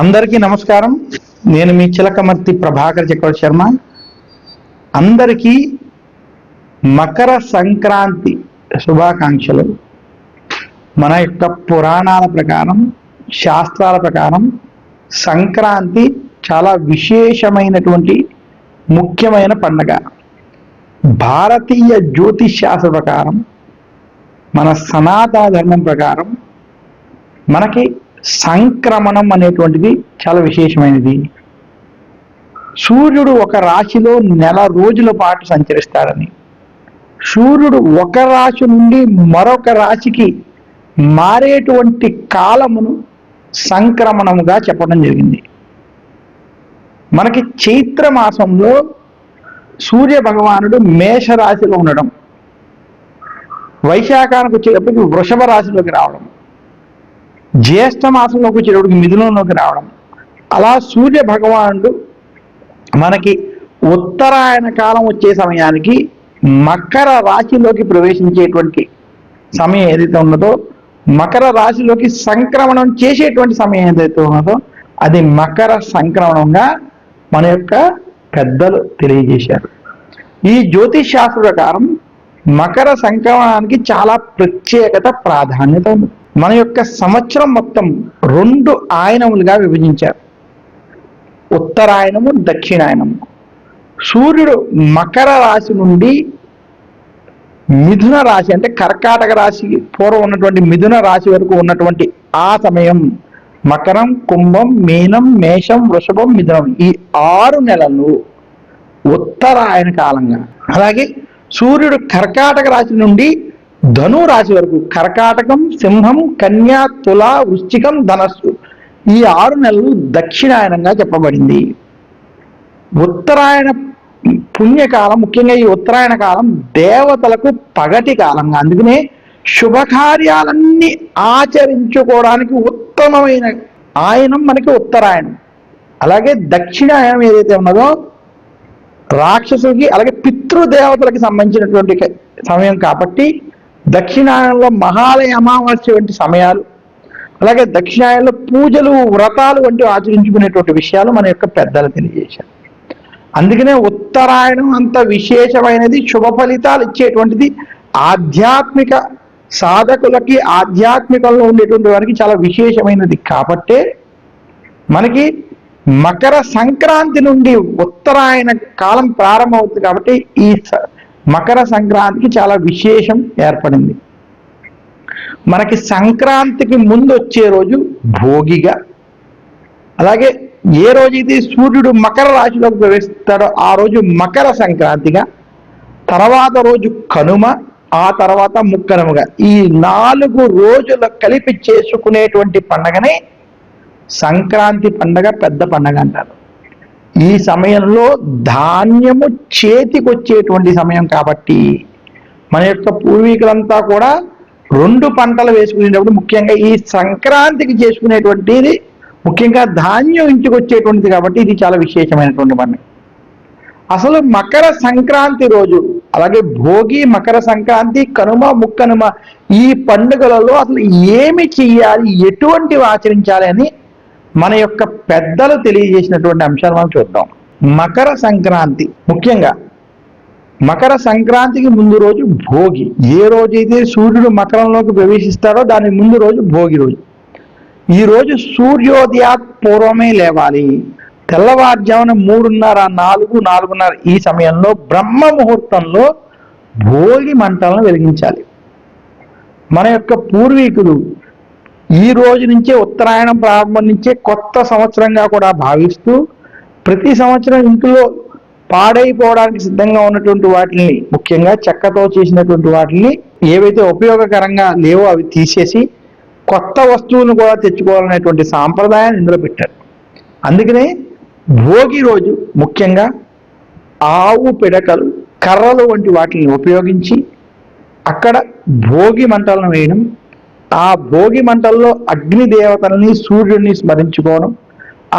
అందరికీ నమస్కారం. నేను మీ చిలకమర్తి ప్రభాకర్ చక్రవర్తి శర్మ. అందరికీ మకర సంక్రాంతి శుభాకాంక్షలు. మన యొక్క పురాణాల ప్రకారం, శాస్త్రాల ప్రకారం సంక్రాంతి చాలా విశేషమైనటువంటి ముఖ్యమైన పండుగ. భారతీయ జ్యోతిషాస్త్ర ప్రకారం, మన సనాతన ధర్మం ప్రకారం మనకి సంక్రమణం అనేటువంటిది చాలా విశేషమైనది. సూర్యుడు ఒక రాశిలో నెల రోజుల పాటు సంచరిస్తాడని, సూర్యుడు ఒక రాశి నుండి మరొక రాశికి మారేటువంటి కాలమును సంక్రమణముగా చెప్పడం జరిగింది. మనకి చైత్ర మాసంలో సూర్య భగవానుడు మేషరాశిలో ఉండడం, వైశాఖానికి వచ్చేటప్పటికి వృషభ రాశిలోకి రావడం, జ్యేష్ఠ మాసంలోకి వచ్చేటప్పటికి మిథునంలోకి రావడం, అలా సూర్య భగవానుడు మనకి ఉత్తరాయణ కాలం వచ్చే సమయానికి మకర రాశిలోకి ప్రవేశించేటువంటి సమయం ఏదైతే ఉన్నదో, మకర రాశిలోకి సంక్రమణం చేసేటువంటి సమయం ఏదైతే ఉన్నదో అది మకర సంక్రమణంగా మన యొక్క పెద్దలు తెలియజేశారు. ఈ జ్యోతిష్ శాస్త్ర ప్రకారం మకర సంక్రమణానికి చాలా ప్రత్యేకత, ప్రాధాన్యత ఉంది. మన యొక్క సంవత్సరం మొత్తం 2 ఆయనములుగా విభజించారు, ఉత్తరాయణము, దక్షిణాయనము. సూర్యుడు మకర రాశి నుండి మిథున రాశి అంటే కర్కాటక రాశి పూర్వం ఉన్నటువంటి మిథున రాశి వరకు ఉన్నటువంటి ఆ సమయం మకరం, కుంభం, మీనం, మేషం, వృషభం, మిథునం, ఈ 6 నెలలు ఉత్తరాయణ కాలంగా. అలాగే సూర్యుడు కర్కాటక రాశి నుండి ధను రాశి వరకు, కర్కాటకం, సింహం, కన్యా, తుల, వృశ్చికం, ధనస్సు, ఈ 6 నెలలు దక్షిణాయనంగా చెప్పబడింది. ఉత్తరాయణ పుణ్యకాలం, ముఖ్యంగా ఈ ఉత్తరాయణ కాలం దేవతలకు పగటి కాలంగా, అందుకనే శుభకార్యాలన్నీ ఆచరించుకోవడానికి ఉత్తమమైన ఆయనం మనకి ఉత్తరాయణం. అలాగే దక్షిణాయనం ఏదైతే ఉన్నదో రాక్షసులకి అలాగే పితృదేవతలకి సంబంధించినటువంటి సమయం కాబట్టి దక్షిణాయనంలో మహాలయ అమావాస్య వంటి సమయాలు, అలాగే దక్షిణాయనంలో పూజలు, వ్రతాలు వంటివి ఆచరించుకునేటువంటి విషయాలు మన యొక్క పెద్దలు తెలియజేశారు. అందుకనే ఉత్తరాయణం అంత విశేషమైనది, శుభ ఫలితాలు ఇచ్చేటువంటిది, ఆధ్యాత్మిక సాధకులకి, ఆధ్యాత్మికంలో ఉండేటువంటి వారికి చాలా విశేషమైనది. కాబట్టే మనకి మకర సంక్రాంతి నుండి ఉత్తరాయణ కాలం ప్రారంభమవుతుంది. కాబట్టి ఈ మకర సంక్రాంతికి చాలా విశేషం ఏర్పడింది. మనకి సంక్రాంతికి ముందు వచ్చే రోజు భోగిగా, అలాగే ఏ రోజైతే సూర్యుడు మకర రాశిలోకి ప్రవేశిస్తాడో ఆ రోజు మకర సంక్రాంతిగా, తర్వాత రోజు కనుమ, ఆ తర్వాత ముక్కనుమగా, ఈ 4 రోజులు కలిపి చేసుకునేటువంటి పండగనే సంక్రాంతి పండగ, పెద్ద పండగ అంటారు. ఈ సమయంలో ధాన్యము చేతికొచ్చేటువంటి సమయం కాబట్టి మన యొక్క పూర్వీకులంతా కూడా 2 పంటలు వేసుకునేటప్పుడు ముఖ్యంగా ఈ సంక్రాంతికి చేసుకునేటువంటిది ముఖ్యంగా ధాన్యం ఇంటికి వచ్చేటువంటిది కాబట్టి ఇది చాలా విశేషమైనటువంటి పండుగ. అసలు మకర సంక్రాంతి రోజు, అలాగే భోగి, మకర సంక్రాంతి, కనుమ, ముక్కనుమ, ఈ పండుగలలో అసలు ఏమి చెయ్యాలి, ఎటువంటివి ఆచరించాలి అని మన యొక్క పెద్దలు తెలియజేసినటువంటి అంశాలు మనం చూద్దాం. మకర సంక్రాంతి, ముఖ్యంగా మకర సంక్రాంతికి ముందు రోజు భోగి. ఏ రోజైతే సూర్యుడు మకరంలోకి ప్రవేశిస్తాడో దాని ముందు రోజు భోగి రోజు. ఈ రోజు సూర్యోదయా పూర్వమే లేవాలి. తెల్లవారుజామున 3:30, 4, 4:30 ఈ సమయంలో బ్రహ్మ ముహూర్తంలో భోగి మంటలను వెలిగించాలి. మన యొక్క పూర్వీకులు ఈ రోజు నుంచే, ఉత్తరాయణం ప్రారంభం నుంచే కొత్త సంవత్సరంగా కూడా భావిస్తూ ప్రతి సంవత్సరం ఇంట్లో పాడైపోవడానికి సిద్ధంగా ఉన్నటువంటి వాటిని, ముఖ్యంగా చెక్కతో చేసినటువంటి వాటిని ఏవైతే ఉపయోగకరంగా లేవో అవి తీసేసి కొత్త వస్తువులను కూడా తెచ్చుకోవాలనేటువంటి సాంప్రదాయాన్ని ఇందులో పెట్టారు. అందుకనే భోగి రోజు ముఖ్యంగా ఆవు పిడకలు, కర్రలు వంటి వాటిని ఉపయోగించి అక్కడ భోగి మంటలను వేయడం, ఆ భోగి మంటల్లో అగ్ని దేవతలని, సూర్యుడిని స్మరించుకోవడం,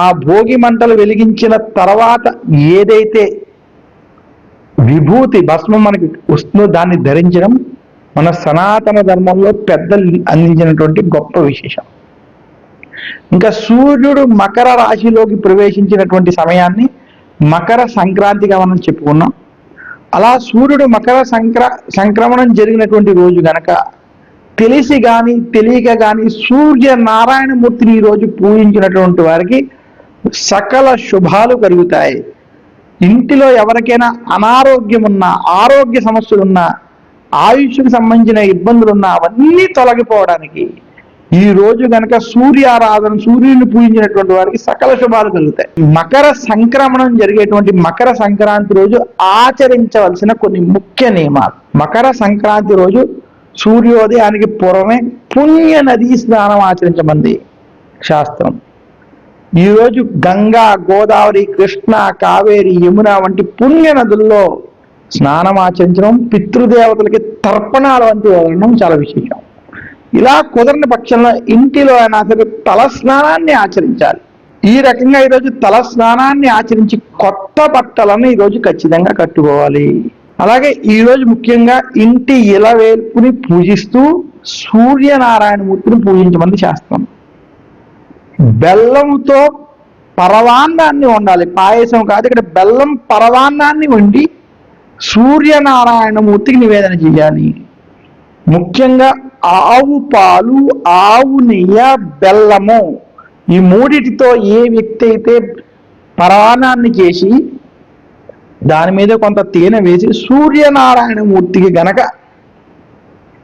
ఆ భోగి మంటలు వెలిగించిన తర్వాత ఏదైతే విభూతి భస్మం మనకి వస్తుందో దాన్ని ధరించడం మన సనాతన ధర్మంలో పెద్దలు అందించినటువంటి గొప్ప విశేషం. ఇంకా సూర్యుడు మకర రాశిలోకి ప్రవేశించినటువంటి సమయాన్ని మకర సంక్రాంతిగా మనం చెప్పుకున్నాం. అలా సూర్యుడు మకర సంక్రమణం జరిగినటువంటి రోజు గనక తెలిసి కానీ తెలియక కానీ సూర్యనారాయణమూర్తిని ఈరోజు పూజించినటువంటి వారికి సకల శుభాలు కలుగుతాయి. ఇంటిలో ఎవరికైనా అనారోగ్యం ఉన్నా, ఆరోగ్య సమస్యలున్నా, ఆయుష్కు సంబంధించిన ఇబ్బందులున్నా అవన్నీ తొలగిపోవడానికి ఈ రోజు గనక సూర్యారాధన, సూర్యుడిని పూజించినటువంటి వారికి సకల శుభాలు కలుగుతాయి. మకర సంక్రమణం జరిగేటువంటి మకర సంక్రాంతి రోజు ఆచరించవలసిన కొన్ని ముఖ్య నియమాలు. మకర సంక్రాంతి రోజు సూర్యోదయానికి పూర్వమే పుణ్య నదీ స్నానం ఆచరించమంది శాస్త్రం. ఈరోజు గంగా, గోదావరి, కృష్ణ, కావేరి, యమున వంటి పుణ్య నదుల్లో స్నానం ఆచరించడం, పితృదేవతలకి తర్పణాలు వంటి వదలడం చాలా విశేషం. ఇలా కుదరని పక్షంలో ఇంటిలో అయినా సరే తల స్నానాన్ని ఆచరించాలి. ఈ రకంగా ఈరోజు తల స్నానాన్ని ఆచరించి కొత్త బట్టలను ఈరోజు ఖచ్చితంగా కట్టుకోవాలి. అలాగే ఈరోజు ముఖ్యంగా ఇంటి ఇలవేల్పుని పూజిస్తూ సూర్యనారాయణమూర్తిని పూజించమని శాస్త్రం. బెల్లంతో పరవాన్నాన్ని వండాలి, పాయసం కాదు. ఇక్కడ బెల్లం పరవాన్నాన్ని వండి సూర్యనారాయణమూర్తికి నివేదన చేయాలి. ముఖ్యంగా ఆవు పాలు, ఆవు నెయ్యి, బెల్లము ఈ మూడిటితో ఏ వ్యక్తి అయితే పరవాన్నాన్ని చేసి దాని మీద కొంత తేనె వేసి సూర్యనారాయణమూర్తికి గనక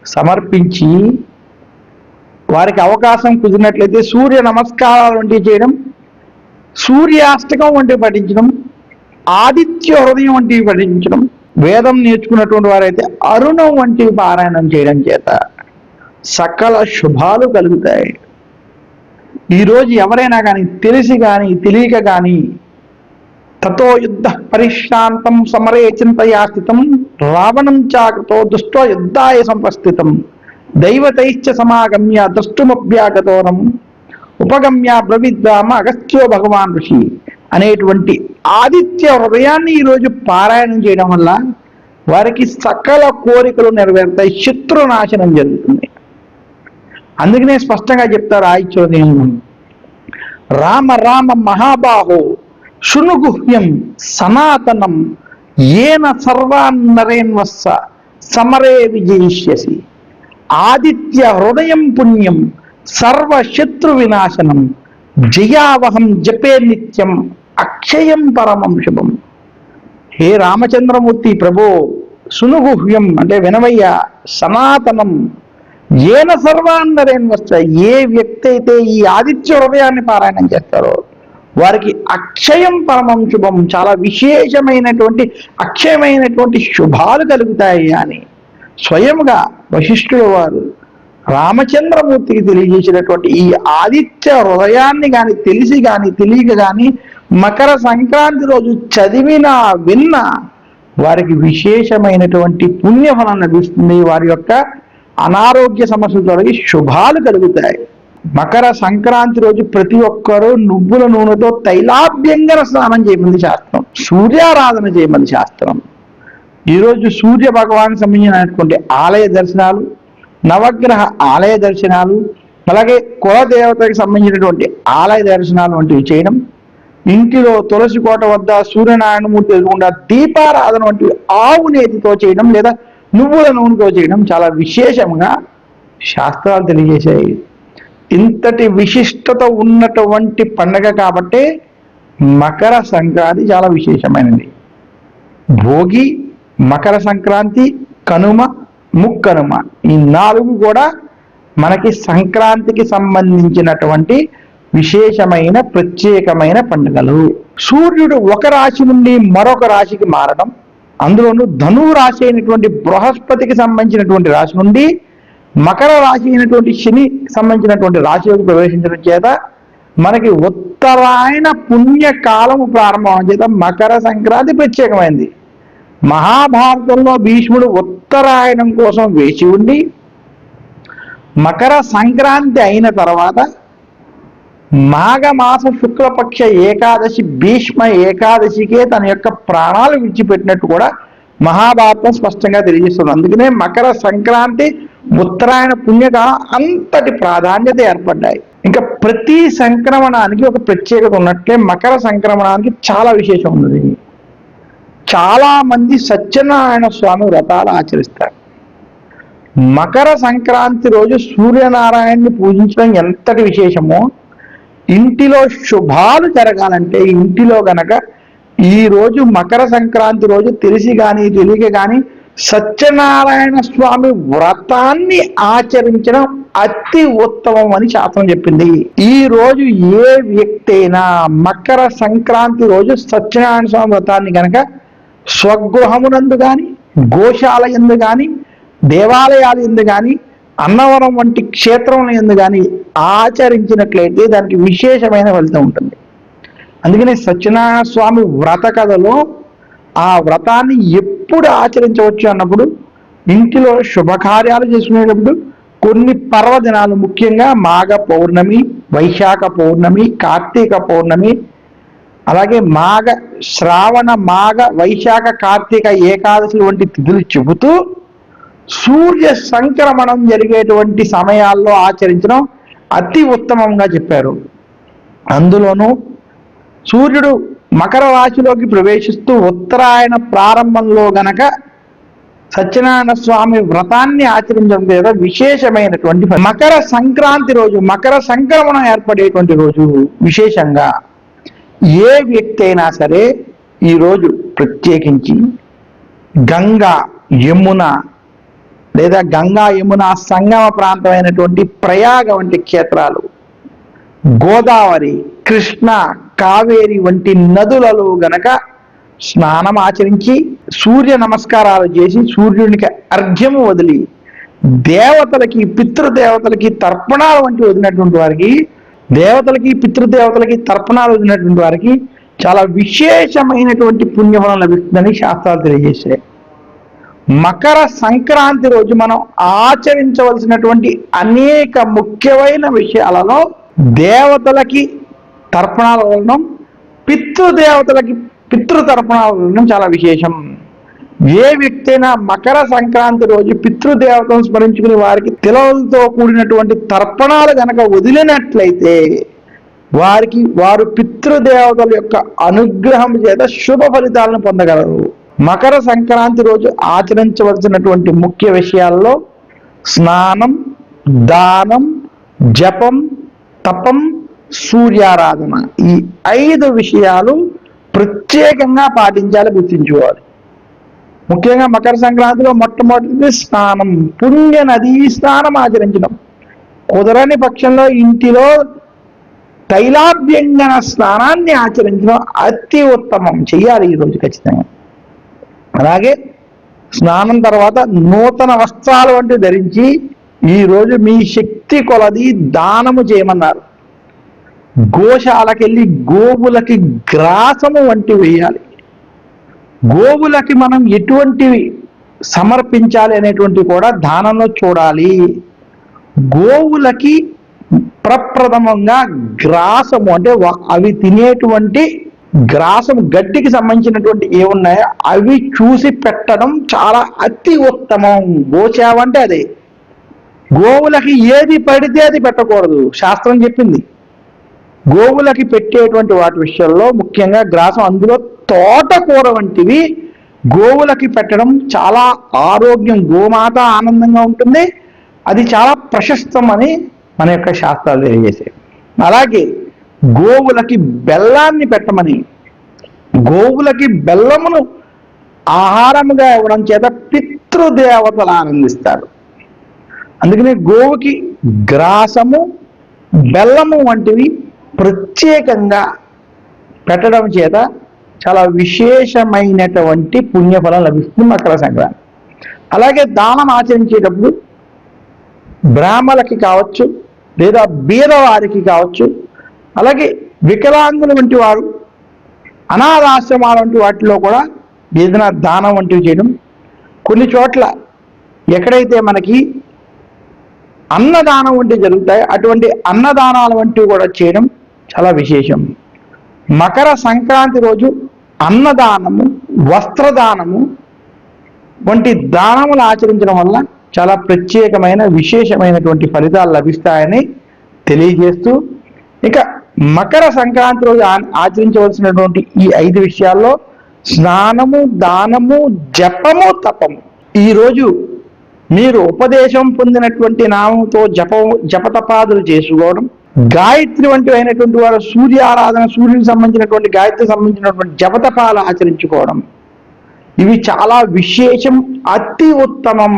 సమర్పించి వారికి అవకాశం కుదిరినట్లయితే సూర్య నమస్కారాలు వంటివి చేయడం, సూర్యాష్టకం వంటివి పఠించడం, ఆదిత్య హృదయం వంటివి పఠించడం, వేదం నేర్చుకున్నటువంటి వారైతే అరుణం వంటివి పారాయణం చేయడం చేత సకల శుభాలు కలుగుతాయి. ఈరోజు ఎవరైనా కానీ తెలిసి కానీ తెలియక కానీ తతో యుద్ధ పరిశ్రాంతం సమరే చింతయా స్థితం రావణం చాకృతో దుష్టో యుద్ధాయ సంపస్థితం దైవతైశ్చ సమాగమ్య ద్రష్టుమభ్యాగతోరం ఉపగమ్య బ్రవిద్రామ అగస్త్యో భగవాన్ ఋషి అనేటువంటి ఆదిత్య హృదయాన్ని ఈరోజు పారాయణం చేయడం వల్ల వారికి సకల కోరికలు నెరవేరుతాయి, శత్రునాశనం జరుగుతుంది. అందుకనే స్పష్టంగా చెప్తారు ఆదిత్య హృదయం, రామ రామ మహాబాహో శృణుగుహ్యం సనాతనం ఏన సర్వాన్నరేన్వస్స సమరే విజయిష్యసి ఆదిత్య హృదయం పుణ్యం సర్వశత్రు వినాశనం జయావహం జపే నిత్యం అక్షయం పరమం శుభం. హే రామచంద్రమూర్తి ప్రభో, సునుగుహ్యం అంటే వినవయ్య, సనాతనం ఏన సర్వాన్నరేన్వస్స ఏ వ్యక్తి అయితే ఈ ఆదిత్య హృదయాన్ని పారాయణం చేస్తారో వారికి అక్షయం పరమం శుభం, చాలా విశేషమైనటువంటి అక్షయమైనటువంటి శుభాలు కలుగుతాయి అని స్వయంగా వశిష్ఠుల వారు రామచంద్రమూర్తికి తెలియజేసినటువంటి ఈ ఆదిత్య హృదయాన్ని కానీ తెలిసి కానీ తెలియక కానీ మకర సంక్రాంతి రోజు చదివినా విన్నా వారికి విశేషమైనటువంటి పుణ్యఫలం లభిస్తుంది. వారి యొక్క అనారోగ్య సమస్యల తొలగి శుభాలు కలుగుతాయి. మకర సంక్రాంతి రోజు ప్రతి ఒక్కరూ నువ్వుల నూనెతో తైలాభ్యంగన స్నానం చేయమంది శాస్త్రం, సూర్యారాధన చేయమంది శాస్త్రం. ఈరోజు సూర్య భగవానికి సంబంధించినటువంటి ఆలయ దర్శనాలు, నవగ్రహ ఆలయ దర్శనాలు, అలాగే కులదేవతకి సంబంధించినటువంటి ఆలయ దర్శనాలు వంటివి చేయడం, ఇంటిలో తులసి కోట వద్ద సూర్యనారాయణమూర్తి ఎదురుకుండా దీపారాధన వంటివి ఆవు నేతితో చేయడం లేదా నువ్వుల నూనెతో చేయడం చాలా విశేషంగా శాస్త్రాలు తెలియజేశాయి. ఇంతటి విశిష్టత ఉన్నటువంటి పండగ కాబట్టి మకర సంక్రాంతి చాలా విశేషమైనది. భోగి, మకర సంక్రాంతి, కనుమ, ముక్కనుమ ఈ నాలుగు కూడా మనకి సంక్రాంతికి సంబంధించినటువంటి విశేషమైన ప్రత్యేకమైన పండుగలు. సూర్యుడు ఒక రాశి నుండి మరొక రాశికి మారడం, అందులోనూ ధనువు రాశి అయినటువంటి బృహస్పతికి సంబంధించినటువంటి రాశి నుండి మకర రాశి అయినటువంటి శని సంబంధించినటువంటి రాశిలోకి ప్రవేశించడం చేత మనకి ఉత్తరాయణ పుణ్యకాలము ప్రారంభం చేత మకర సంక్రాంతి ప్రత్యేకమైంది. మహాభారతంలో భీష్ముడు ఉత్తరాయణం కోసం వేచి ఉండి మకర సంక్రాంతి అయిన తర్వాత మాఘమాస శుక్లపక్ష ఏకాదశి భీష్మ ఏకాదశికే తన యొక్క ప్రాణాలు విడిచిపెట్టినట్టు కూడా మహాభారతం స్పష్టంగా తెలియజేస్తుంది. అందుకనే మకర సంక్రాంతి ఉత్తరాయణ పుణ్యకాలం అంతటి ప్రాధాన్యత ఏర్పడ్డాయి. ఇంకా ప్రతి సంక్రమణానికి ఒక ప్రత్యేకత ఉన్నట్లే మకర సంక్రమణానికి చాలా విశేషం ఉన్నది. చాలా మంది సత్యనారాయణ స్వామి వ్రతాలు ఆచరిస్తారు. మకర సంక్రాంతి రోజు సూర్యనారాయణని పూజించడం ఎంతటి విశేషమో, ఇంటిలో శుభాలు జరగాలంటే ఇంటిలో గనక ఈ రోజు మకర సంక్రాంతి రోజు తెలిసి కానీ తెలియక కానీ సత్యనారాయణ స్వామి వ్రతాన్ని ఆచరించడం అతి ఉత్తమం అని శాస్త్రం చెప్పింది. ఈ రోజు ఏ వ్యక్తి అయినా మకర సంక్రాంతి రోజు సత్యనారాయణ స్వామి వ్రతాన్ని గనక స్వగృహమునందు కానీ, గోశాల యందు కానీ, దేవాలయాల యందు కానీ, అన్నవరం వంటి క్షేత్రముల యందు కానీ ఆచరించినట్లయితే దానికి విశేషమైన ఫలితం ఉంటుంది. అందుకనే సత్యనారాయణ స్వామి వ్రత కథలో ఆ వ్రతాన్ని ఎప్పుడు ఆచరించవచ్చు అన్నప్పుడు, ఇంటిలో శుభకార్యాలు చేసుకునేటప్పుడు కొన్ని పర్వదినాలు, ముఖ్యంగా మాఘ పౌర్ణమి, వైశాఖ పౌర్ణమి, కార్తీక పౌర్ణమి, అలాగే శ్రావణ మాఘ వైశాఖ కార్తీక ఏకాదశి వంటి తిథులు చెబుతూ సూర్య సంక్రమణం జరిగేటువంటి సమయాల్లో ఆచరించడం అతి ఉత్తమంగా చెప్పారు. అందులోనూ సూర్యుడు మకర రాశిలోకి ప్రవేశిస్తూ ఉత్తరాయణ ప్రారంభంలో గనక సత్యనారాయణ స్వామి వ్రతాన్ని ఆచరించడం లేదా విశేషమైనటువంటి మకర సంక్రాంతి రోజు, మకర సంక్రమణం ఏర్పడేటువంటి రోజు విశేషంగా ఏ వ్యక్తి అయినా సరే ఈరోజు ప్రత్యేకించి గంగా యమున లేదా గంగా యమున సంగమ ప్రాంతమైనటువంటి ప్రయాగ వంటి క్షేత్రాలు, గోదావరి, కృష్ణ, కావేరి వంటి నదులలో గనక స్నానం ఆచరించి సూర్య నమస్కారాలు చేసి సూర్యునికి అర్ఘ్యము వదిలి దేవతలకి, పితృదేవతలకి తర్పణాలు వంటి వదిలినటువంటి వారికి, దేవతలకి పితృదేవతలకి తర్పణాలు వదిలినటువంటి వారికి చాలా విశేషమైనటువంటి పుణ్యఫలం లభిస్తుందని శాస్త్రాలు తెలియజేశాయి. మకర సంక్రాంతి రోజు మనం ఆచరించవలసినటువంటి అనేక ముఖ్యమైన విషయాలలో దేవతలకి తర్పణాలు వదలడం, పితృదేవతలకి పితృతర్పణాలు వదలడం చాలా విశేషం. ఏ వ్యక్తి అయినా మకర సంక్రాంతి రోజు పితృదేవతను స్మరించుకుని వారికి తిలవలతో కూడినటువంటి తర్పణాలు గనక వదిలినట్లయితే వారు పితృదేవతల యొక్క అనుగ్రహం చేత శుభ ఫలితాలను పొందగలరు. మకర సంక్రాంతి రోజు ఆచరించవలసినటువంటి ముఖ్య విషయాల్లో స్నానం, దానం, జపం, తపం, సూర్యారాధన, ఈ 5 విషయాలు ప్రత్యేకంగా పాటించాలి, గుర్తించుకోవాలి. ముఖ్యంగా మకర సంక్రాంతిలో మొట్టమొదటిది స్నానం, పుణ్య నదీ స్నానం ఆచరించడం. కుదరని పక్షంలో ఇంటిలో తైలాభ్యంగన స్నానాన్ని ఆచరించడం అతి ఉత్తమం, చెయ్యాలి ఈరోజు ఖచ్చితంగా. అలాగే స్నానం తర్వాత నూతన వస్త్రాలు వంటివి ధరించి ఈరోజు మీ శక్తి కొలది దానము చేయమన్నారు. గోశాలకెళ్ళి గోవులకి గ్రాసము వంటి వేయాలి. గోవులకి మనం ఎటువంటివి సమర్పించాలి అనేటువంటి కూడా దానంలో చూడాలి. గోవులకి ప్రప్రథమంగా గ్రాసము అంటే అవి తినేటువంటి గ్రాసం, గడ్డికి సంబంధించినటువంటి ఏమున్నాయో అవి చూసి పెట్టడం చాలా అతి ఉత్తమం. గోసేవ అంటే అదే. గోవులకి ఏది పడితే అది పెట్టకూడదు, శాస్త్రం చెప్పింది. గోవులకి పెట్టేటువంటి వాటి విషయంలో ముఖ్యంగా గ్రాసం, అందులో తోటకూర వంటివి గోవులకి పెట్టడం చాలా ఆరోగ్యం, గోమాత ఆనందంగా ఉంటుంది, అది చాలా ప్రశస్తం అని మన యొక్క శాస్త్రాలు తెలియజేసాయి. అలాగే గోవులకి బెల్లాన్ని పెట్టమని, గోవులకి బెల్లమును ఆహారముగా ఇవ్వడం చేత పితృదేవతలు ఆనందిస్తారు. అందుకని గోవుకి గ్రాసము, బెల్లము వంటివి ప్రత్యేకంగా పెట్టడం చేత చాలా విశేషమైనటువంటి పుణ్యఫలం లభిస్తుంది మకర సంక్రాంతి. అలాగే దానం ఆచరించేటప్పుడు బ్రాహ్మణులకి కావచ్చు లేదా బీదవారికి కావచ్చు, అలాగే వికలాంగుల వంటి వారు, అనాథాశ్రమాల వంటి వాటిలో కూడా ఏదైనా దానం వంటివి చేయడం. కొన్ని చోట్ల ఎక్కడైతే మనకి అన్నదానం వంటివి జరుగుతాయో అటువంటి అన్నదానాల వంటివి కూడా చేయడం చాలా విశేషం. మకర సంక్రాంతి రోజు అన్నదానము, వస్త్రదానము వంటి దానములు ఆచరించడం వల్ల చాలా ప్రత్యేకమైన విశేషమైనటువంటి ఫలితాలు లభిస్తాయని తెలియజేస్తూ, ఇక మకర సంక్రాంతి రోజు ఆచరించవలసినటువంటి ఈ 5 విషయాల్లో స్నానము, దానము, జపము, తపము. ఈరోజు మీరు ఉపదేశం పొందినటువంటి నామంతో జపతపాదులు చేసుకోవడం, గాయత్రి వంటి అయినటువంటి వారు సూర్య ఆరాధన, సూర్యునికి సంబంధించినటువంటి గాయత్రికి సంబంధించినటువంటి జపతపాలు ఆచరించుకోవడం, ఇవి చాలా విశేషం, అతి ఉత్తమం.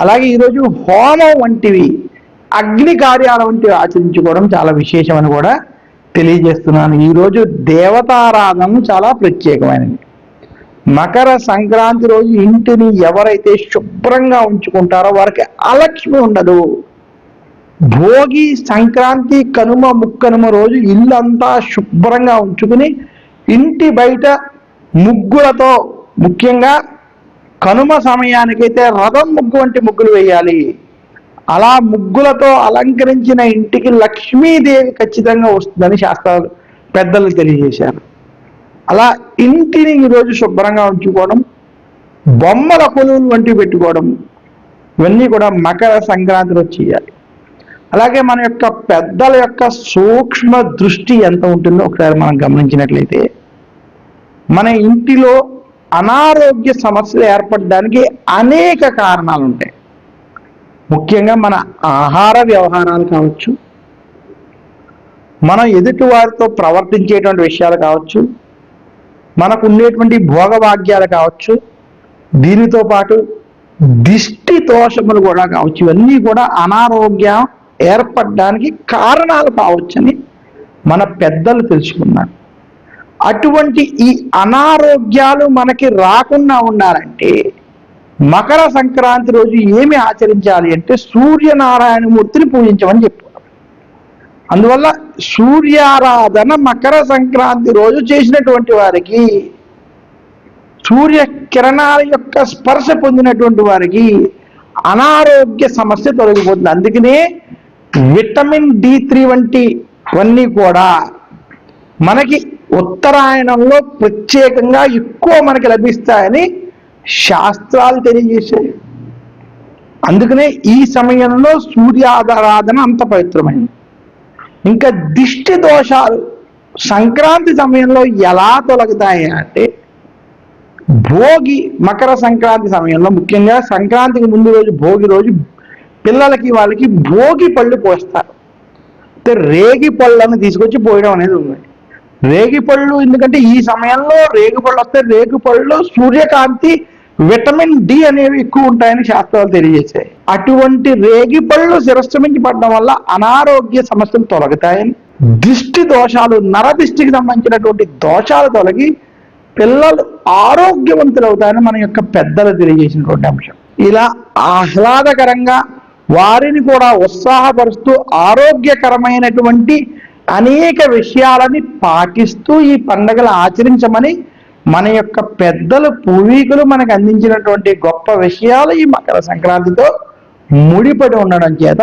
అలాగే ఈరోజు హోమం వంటివి, అగ్ని కార్యాల వంటివి ఆచరించుకోవడం చాలా విశేషం అని కూడా తెలియజేస్తున్నాను. ఈరోజు దేవతారాధన చాలా ప్రత్యేకమైనది. మకర సంక్రాంతి రోజు ఇంటిని ఎవరైతే శుభ్రంగా ఉంచుకుంటారో వారికి అలక్ష్మి ఉండదు. భోగి, సంక్రాంతి, కనుమ, ముక్కనుమ రోజు ఇల్లంతా శుభ్రంగా ఉంచుకుని ఇంటి బయట ముగ్గులతో, ముఖ్యంగా కనుమ సమయానికైతే రథం ముగ్గు వంటి ముగ్గులు వేయాలి. అలా ముగ్గులతో అలంకరించిన ఇంటికి లక్ష్మీదేవి ఖచ్చితంగా వస్తుందని శాస్త్రాలు పెద్దలు తెలియజేశారు. అలా ఇంటిని ఈరోజు శుభ్రంగా ఉంచుకోవడం, బొమ్మల కొలువులు వంటివి పెట్టుకోవడం, ఇవన్నీ కూడా మకర సంక్రాంతి రోజు చేయాలి. అలాగే మన యొక్క పెద్దల యొక్క సూక్ష్మ దృష్టి ఎంత ఉంటుందో ఒకసారి మనం గమనించినట్లయితే, మన ఇంటిలో అనారోగ్య సమస్యలు ఏర్పడడానికి అనేక కారణాలు ఉంటాయి. ముఖ్యంగా మన ఆహార వ్యవహారాలు కావచ్చు, మనం ఎదుటి వారితో ప్రవర్తించేటువంటి విషయాలు కావచ్చు, మనకు ఉండేటువంటి భోగభాగ్యాలు కావచ్చు, దీనితో పాటు దిష్టి దోషములు కూడా కావచ్చు. ఇవన్నీ కూడా అనారోగ్యం ఏర్పడడానికి కారణాలు కావచ్చని మన పెద్దలు తెలుసుకున్నారు. అటువంటి ఈ అనారోగ్యాలు మనకి రాకుండా ఉండాలంటే మకర సంక్రాంతి రోజు ఏమి ఆచరించాలి అంటే సూర్యనారాయణమూర్తిని పూజించమని చెప్పారు. అందువల్ల సూర్యారాధన మకర సంక్రాంతి రోజు చేసినటువంటి వారికి, సూర్య కిరణాల యొక్క స్పర్శ పొందినటువంటి వారికి అనారోగ్య సమస్య తొలగిపోతుంది. అందుకనే విటమిన్ D3 వంటివన్నీ కూడా మనకి ఉత్తరాయణంలో ప్రత్యేకంగా ఎక్కువ మనకి లభిస్తాయని శాస్త్రాలు తెలియజేశాయి. అందుకనే ఈ సమయంలో సూర్యారాధన అంత పవిత్రమైంది. ఇంకా దిష్టి దోషాలు సంక్రాంతి సమయంలో ఎలా తొలగుతాయి అంటే, భోగి, మకర సంక్రాంతి సమయంలో, ముఖ్యంగా సంక్రాంతికి ముందు రోజు భోగి రోజు పిల్లలకి వాళ్ళకి భోగి పళ్ళు పోస్తారు. అంటే రేగి పళ్ళను తీసుకొచ్చి పోయడం అనేది ఉంది. రేగి పళ్ళు ఎందుకంటే ఈ సమయంలో రేగి పళ్ళు వస్తే, రేగి పళ్ళు సూర్యకాంతి, విటమిన్ D అనేవి ఎక్కువ ఉంటాయని శాస్త్రాలు తెలియజేశాయి. అటువంటి రేగి పళ్ళు శిరస్సు పడడం వల్ల అనారోగ్య సమస్యలు తొలగుతాయని, దిష్టి దోషాలు, నరదిష్టికి సంబంధించినటువంటి దోషాలు తొలగి పిల్లలు ఆరోగ్యవంతులు అవుతాయని మన యొక్క పెద్దలు తెలియజేసినటువంటి అంశం. ఇలా ఆహ్లాదకరంగా వారిని కూడా ఉత్సాహపరుస్తూ ఆరోగ్యకరమైనటువంటి అనేక విషయాలని పాటిస్తూ ఈ పండుగలు ఆచరించమని మన యొక్క పెద్దలు, పూర్వీకులు మనకు అందించినటువంటి గొప్ప విషయాలు ఈ మకర సంక్రాంతితో ముడిపడి ఉండడం చేత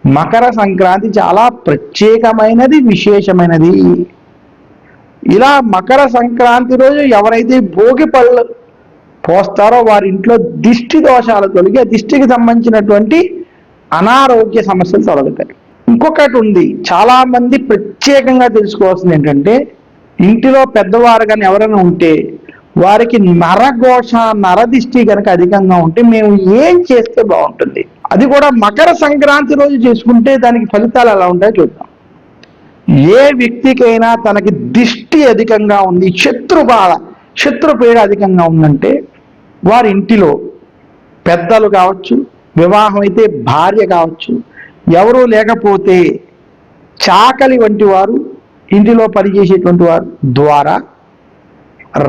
మకర సంక్రాంతి చాలా ప్రత్యేకమైనది, విశేషమైనది. ఇలా మకర సంక్రాంతి రోజు ఎవరైతే భోగి పళ్ళు పోస్తారో వారి ఇంట్లో దిష్టి దోషాలు తొలగి, ఆ దిష్టికి సంబంధించినటువంటి అనారోగ్య సమస్యలు తొలగుతాయి. ఇంకొకటి ఉంది, చాలా మంది ప్రత్యేకంగా తెలుసుకోవాల్సింది ఏంటంటే, ఇంటిలో పెద్దవారు కానీ ఎవరైనా ఉంటే వారికి నరఘోష, నరదిష్టి కనుక అధికంగా ఉంటే మేము ఏం చేస్తే బాగుంటుంది, అది కూడా మకర సంక్రాంతి రోజు చేసుకుంటే దానికి ఫలితాలు ఎలా ఉంటాయో చూద్దాం. ఏ వ్యక్తికైనా తనకి దిష్టి అధికంగా ఉంది, శత్రుపీడ అధికంగా ఉందంటే వారి ఇంటిలో పెద్దలు కావచ్చు, వివాహం అయితే భార్య కావచ్చు, ఎవరూ లేకపోతే చాకలి వంటి వారు, ఇంటిలో పనిచేసేటువంటి వారు ద్వారా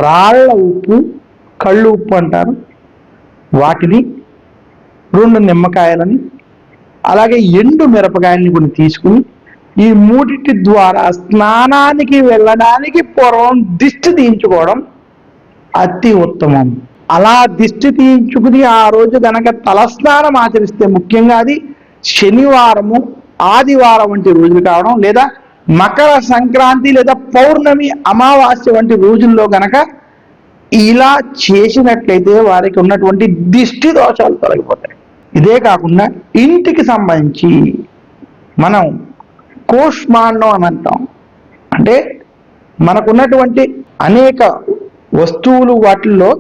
రాళ్ల ఉప్పు, కళ్ళు ఉప్పు అంటారు, వాటిని 2 నిమ్మకాయలని అలాగే ఎండు మిరపకాయలని కొన్ని తీసుకుని ఈ 3 ద్వారా స్నానానికి వెళ్ళడానికి పూర్వం దిష్టి తీయించుకోవడం అతి ఉత్తమం. అలా దిష్టి తీయించుకుని ఆ రోజు గనక తలస్నానం ఆచరిస్తే, ముఖ్యంగా అది శనివారము, ఆదివారం వంటి రోజులు కావడం, లేదా మకర సంక్రాంతి లేదా పౌర్ణమి, అమావాస్య వంటి రోజుల్లో గనక ఇలా చేసినట్లయితే వారికి ఉన్నటువంటి దిష్టి దోషాలు తొలగిపోతాయి. ఇదే కాకుండా ఇంటికి సంబంధించి మనం కూష్మాండం అని అంటాం. అంటే మనకున్నటువంటి అనేక వస్తువులు వాటిల్లో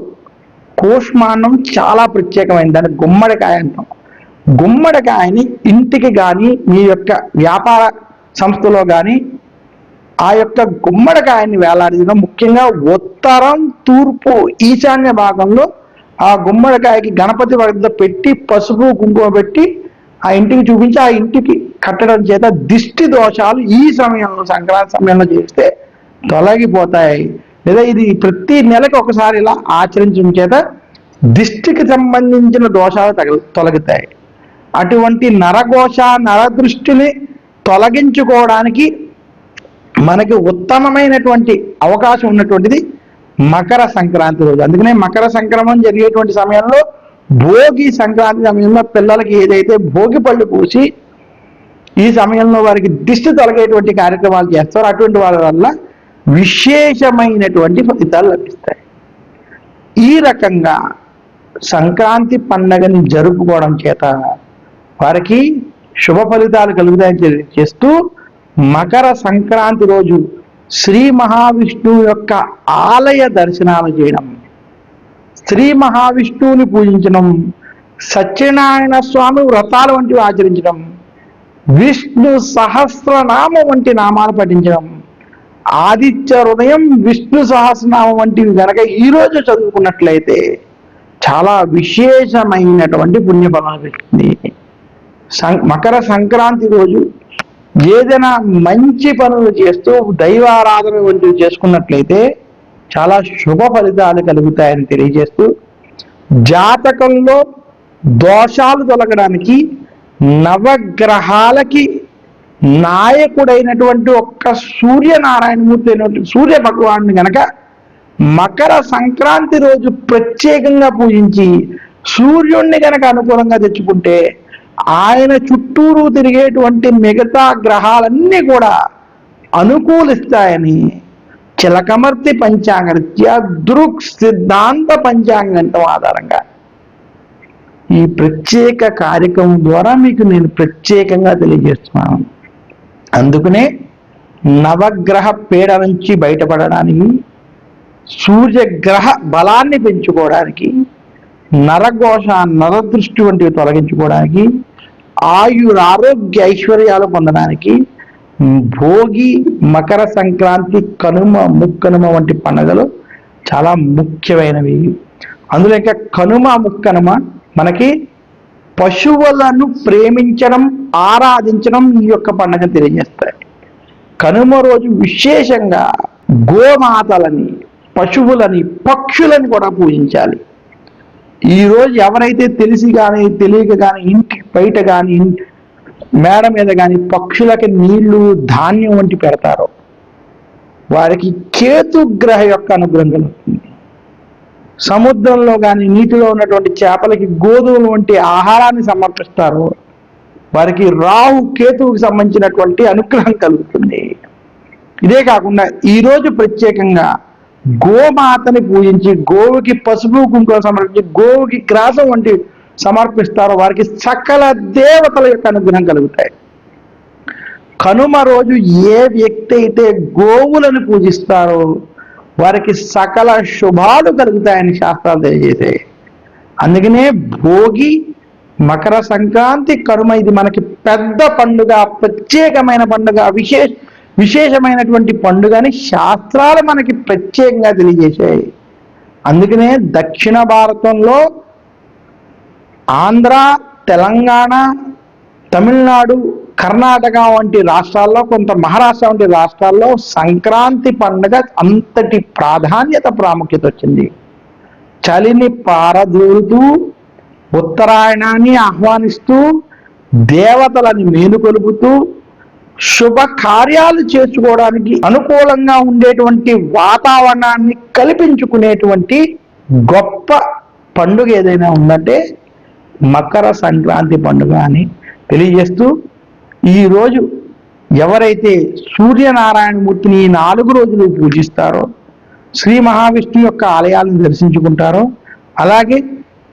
కూష్మాండం చాలా ప్రత్యేకమైనది. దాన్ని గుమ్మడికాయ అంటాం. గుమ్మడికాయని ఇంటికి కానీ మీ యొక్క వ్యాపార సంస్థలో కానీ ఆ యొక్క గుమ్మడికాయని వేలాడడం, ముఖ్యంగా ఉత్తరం, తూర్పు, ఈశాన్య భాగంలో ఆ గుమ్మడికాయకి గణపతి వద్ద పెట్టి పసుపు కుంకుమ పెట్టి ఆ ఇంటికి చూపించి ఆ ఇంటికి కట్టడం చేత దిష్టి దోషాలు ఈ సమయంలో, సంక్రాంతి సమయంలో చేస్తే తొలగిపోతాయి. లేదా ఇది ప్రతి నెలకి ఒకసారి ఇలా ఆచరించడం చేత దిష్టికి సంబంధించిన దోషాలు తొలగుతాయి. అటువంటి నరఘోష, నరదృష్టిని తొలగించుకోవడానికి మనకి ఉత్తమమైనటువంటి అవకాశం ఉన్నటువంటిది మకర సంక్రాంతి రోజు. అందుకనే మకర సంక్రమణం జరిగేటువంటి సమయంలో భోగి సంక్రాంతి సమయంలో పిల్లలకి ఏదైతే భోగి పళ్ళు పూసి ఈ సమయంలో వారికి దిష్టి తొలగేటువంటి కార్యక్రమాలు చేస్తారో అటువంటి వాళ్ళ వల్ల విశేషమైనటువంటి ఫలితాలు లభిస్తాయి. ఈ రకంగా సంక్రాంతి పండగని జరుపుకోవడం చేత వారికి శుభ ఫలితాలు కలుగుతాయని తెలియజేస్తూ మకర సంక్రాంతి రోజు శ్రీ మహావిష్ణువు యొక్క ఆలయ దర్శనాలు చేయడం, శ్రీ మహావిష్ణువుని పూజించడం, సత్యనారాయణ స్వామి వ్రతాలు వంటివి ఆచరించడం, విష్ణు సహస్రనామం వంటి నామాలు పఠించడం, ఆదిత్య హృదయం, విష్ణు సహస్రనామం వంటివి కనుక ఈరోజు చదువుకున్నట్లయితే చాలా విశేషమైనటువంటి పుణ్యఫలం లభిస్తుంది. మకర సంక్రాంతి రోజు ఏదైనా మంచి పనులు చేస్తూ దైవారాధన వంటివి చేసుకున్నట్లయితే చాలా శుభ ఫలితాలు కలుగుతాయని తెలియజేస్తూ జాతకంలో దోషాలు తొలగడానికి నవగ్రహాలకి నాయకుడైనటువంటి ఒక్క సూర్యనారాయణమూర్తి అయినటువంటి సూర్య భగవాన్ని గనక మకర సంక్రాంతి రోజు ప్రత్యేకంగా పూజించి సూర్యుణ్ణి గనక అనుకూలంగా తెచ్చుకుంటే ఆయన చుట్టూరు తిరిగేటువంటి మిగతా గ్రహాలన్నీ కూడా అనుకూలిస్తాయని చిలకమర్తి పంచాంగరీత్యా దృక్ సిద్ధాంత పంచాంగం ఆధారంగా ఈ ప్రత్యేక కార్యక్రమం ద్వారా మీకు నేను ప్రత్యేకంగా తెలియజేస్తున్నాను. అందుకనే నవగ్రహ పీడ నుంచి బయటపడడానికి, సూర్యగ్రహ బలాన్ని పెంచుకోవడానికి, నరఘోష, నరదృష్టి వంటివి తొలగించుకోవడానికి, ఆరోగ్య ఐశ్వర్యాలు పొందడానికి భోగి, మకర సంక్రాంతి, కనుమ, ముక్కనుమ వంటి పండుగలు చాలా ముఖ్యమైనవి. అందులో ఇంకా కనుమ, ముక్కనుమ మనకి పశువులను ప్రేమించడం, ఆరాధించడం ఈ యొక్క పండుగ తెలియజేస్తాయి. కనుమ రోజు విశేషంగా గోమాతలని, పశువులని, పక్షులని కూడా పూజించాలి. ఈరోజు ఎవరైతే తెలిసి కానీ తెలియక కానీ ఇంటి బయట కానీ మేడ మీద కానీ పక్షులకి నీళ్లు, ధాన్యం వంటి పెడతారో వారికి కేతుగ్రహ యొక్క అనుగ్రహం కలుగుతుంది. సముద్రంలో కానీ నీటిలో ఉన్నటువంటి చేపలకి గోధుమలు వంటి ఆహారాన్ని సమర్పిస్తారో వారికి రాహు, కేతువుకి సంబంధించినటువంటి అనుగ్రహం కలుగుతుంది. ఇదే కాకుండా ఈరోజు ప్రత్యేకంగా గోమాతని పూజించి, గోవుకి పసుపు కుంకుమ సమర్పించి, గోవుకి గ్రాసం వంటి సమర్పిస్తారో వారికి సకల దేవతల యొక్క అనుగ్రహం కలుగుతాయి. కనుమ రోజు ఏ వ్యక్తి అయితే గోవులను పూజిస్తారో వారికి సకల శుభాలు కలుగుతాయని శాస్త్రాలు తెలియజేసాయి. అందుకనే భోగి, మకర సంక్రాంతి, కనుమ ఇది మనకి పెద్ద పండుగ, ప్రత్యేకమైన పండుగ, విశేషమైనటువంటి పండుగని శాస్త్రాలు మనకి ప్రత్యేకంగా తెలియజేశాయి. అందుకనే దక్షిణ భారతంలో ఆంధ్ర, తెలంగాణ, తమిళనాడు, కర్ణాటక వంటి రాష్ట్రాల్లో, కొంత మహారాష్ట్ర వంటి రాష్ట్రాల్లో సంక్రాంతి పండుగ అంతటి ప్రాధాన్యత, ప్రాముఖ్యత వచ్చింది. చలిని పారదూరుతూ, ఉత్తరాయణాన్ని ఆహ్వానిస్తూ, దేవతలని మేలుకొలుపుతూ, శుభ కార్యాలు చేసుకోవడానికి అనుకూలంగా ఉండేటువంటి వాతావరణాన్ని కల్పించుకునేటువంటి గొప్ప పండుగ ఏదైనా ఉందంటే మకర సంక్రాంతి పండుగ అని తెలియజేస్తూ, ఈరోజు ఎవరైతే సూర్యనారాయణమూర్తిని 4 రోజులు పూజిస్తారో శ్రీ మహావిష్ణువు యొక్క ఆలయాలను దర్శించుకుంటారో, అలాగే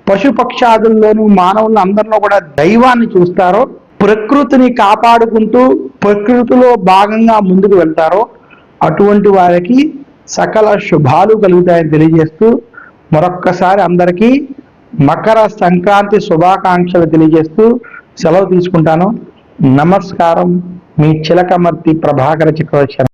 పశుపక్షాదుల్లోనూ మానవుల అందరిలో కూడా దైవాన్ని చూస్తారో, ప్రకృతిని కాపాడుకుంటూ ప్రకృతిలో భాగంగా ముందుకు వెళ్తారో అటువంటి వారికి సకల శుభాలు కలుగుతాయని తెలియజేస్తూ మరొక్కసారి అందరికీ మకర సంక్రాంతి శుభాకాంక్షలు తెలియజేస్తూ సెలవు తీసుకుంటాను. నమస్కారం. మీ చిలకమర్తి ప్రభాకర చక్రవర్తి.